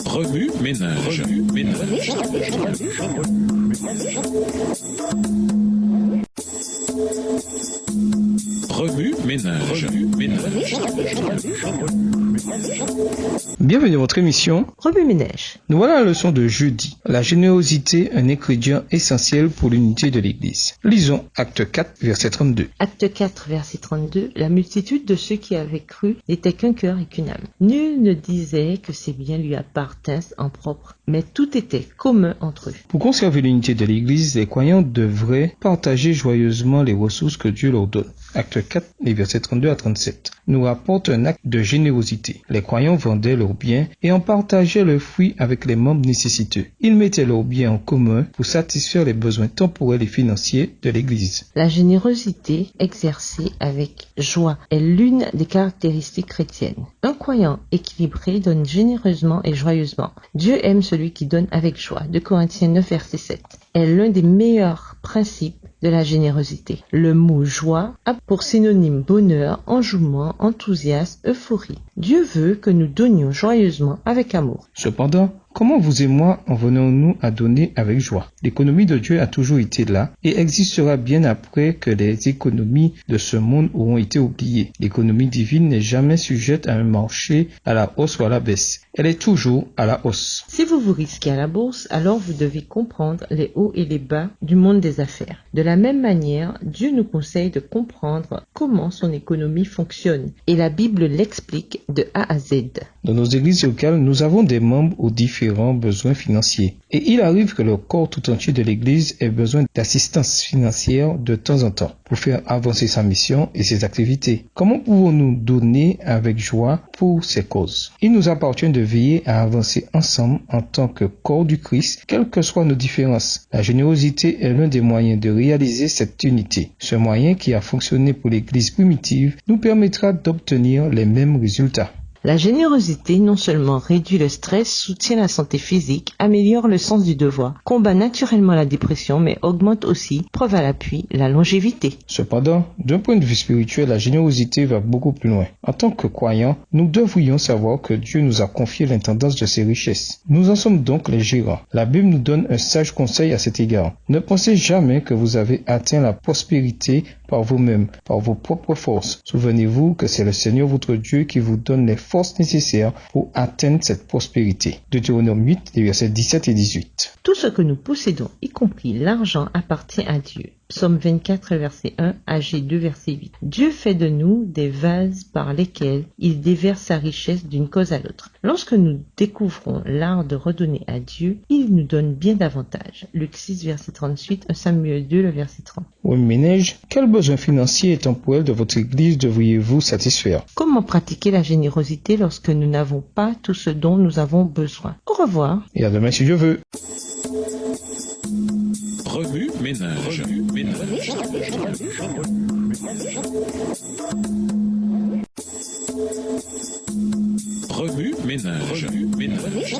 Remue ménage. Remue ménage. Bienvenue à votre émission Remue ménage. Nous voilà à la leçon de jeudi. La générosité, un ingrédient essentiel pour l'unité de l'Église. Lisons Acte 4, verset 32. Acte 4, verset 32. La multitude de ceux qui avaient cru n'était qu'un cœur et qu'une âme. Nul ne disait que ses biens lui appartinssent en propre, mais tout était commun entre eux. Pour conserver l'unité de l'Église, les croyants devraient partager joyeusement les ressources que Dieu leur donne. Acte 4, les versets 32 à 37, nous rapporte un acte de générosité. Les croyants vendaient leurs biens et en partageaient le fruit avec les membres nécessiteux. Ils mettaient leurs biens en commun pour satisfaire les besoins temporels et financiers de l'Église. La générosité exercée avec joie est l'une des caractéristiques chrétiennes. Un croyant équilibré donne généreusement et joyeusement. Dieu aime celui qui donne avec joie. 2 Corinthiens 9, verset 7 est l'un des meilleurs principes de la générosité. Le mot joie a pour synonyme bonheur, enjouement, enthousiasme, euphorie. Dieu veut que nous donnions joyeusement avec amour. Cependant, comment vous et moi en venons-nous à donner avec joie? L'économie de Dieu a toujours été là et existera bien après que les économies de ce monde auront été oubliées. L'économie divine n'est jamais sujette à un marché à la hausse ou à la baisse. Elle est toujours à la hausse. Si vous vous risquez à la bourse, alors vous devez comprendre les hauts et les bas du monde des affaires. De la même manière, Dieu nous conseille de comprendre comment son économie fonctionne et la Bible l'explique de A à Z. Dans nos églises locales, nous avons des membres aux différents besoins financiers. Et il arrive que le corps tout entier de l'Église ait besoin d'assistance financière de temps en temps pour faire avancer sa mission et ses activités. Comment pouvons-nous donner avec joie pour ces causes? Il nous appartient de veiller à avancer ensemble en tant que corps du Christ, quelles que soient nos différences. La générosité est l'un des moyens de réaliser cette unité. Ce moyen qui a fonctionné pour l'Église primitive nous permettra d'obtenir les mêmes résultats. La générosité non seulement réduit le stress, soutient la santé physique, améliore le sens du devoir, combat naturellement la dépression, mais augmente aussi, preuve à l'appui, la longévité. Cependant, d'un point de vue spirituel, la générosité va beaucoup plus loin. En tant que croyants, nous devrions savoir que Dieu nous a confié l'intendance de ses richesses. Nous en sommes donc les gérants. La Bible nous donne un sage conseil à cet égard. Ne pensez jamais que vous avez atteint la prospérité par vous-même, par vos propres forces. Souvenez-vous que c'est le Seigneur votre Dieu qui vous donne les forces nécessaires pour atteindre cette prospérité. Deutéronome 8, les versets 17 et 18. Tout ce que nous possédons, y compris l'argent, appartient à Dieu. Psaume 24, verset 1, Ag 2, verset 8. Dieu fait de nous des vases par lesquels il déverse sa richesse d'une cause à l'autre. Lorsque nous découvrons l'art de redonner à Dieu, il nous donne bien davantage. Luc 6, verset 38, 1 Samuel 2, le verset 30. Oui, ménage, quel besoin financier et temporel de votre Église devriez-vous satisfaire? Comment pratiquer la générosité lorsque nous n'avons pas tout ce dont nous avons besoin? Au revoir. Et à demain si Dieu veut. Remue ménage. Remue ménage.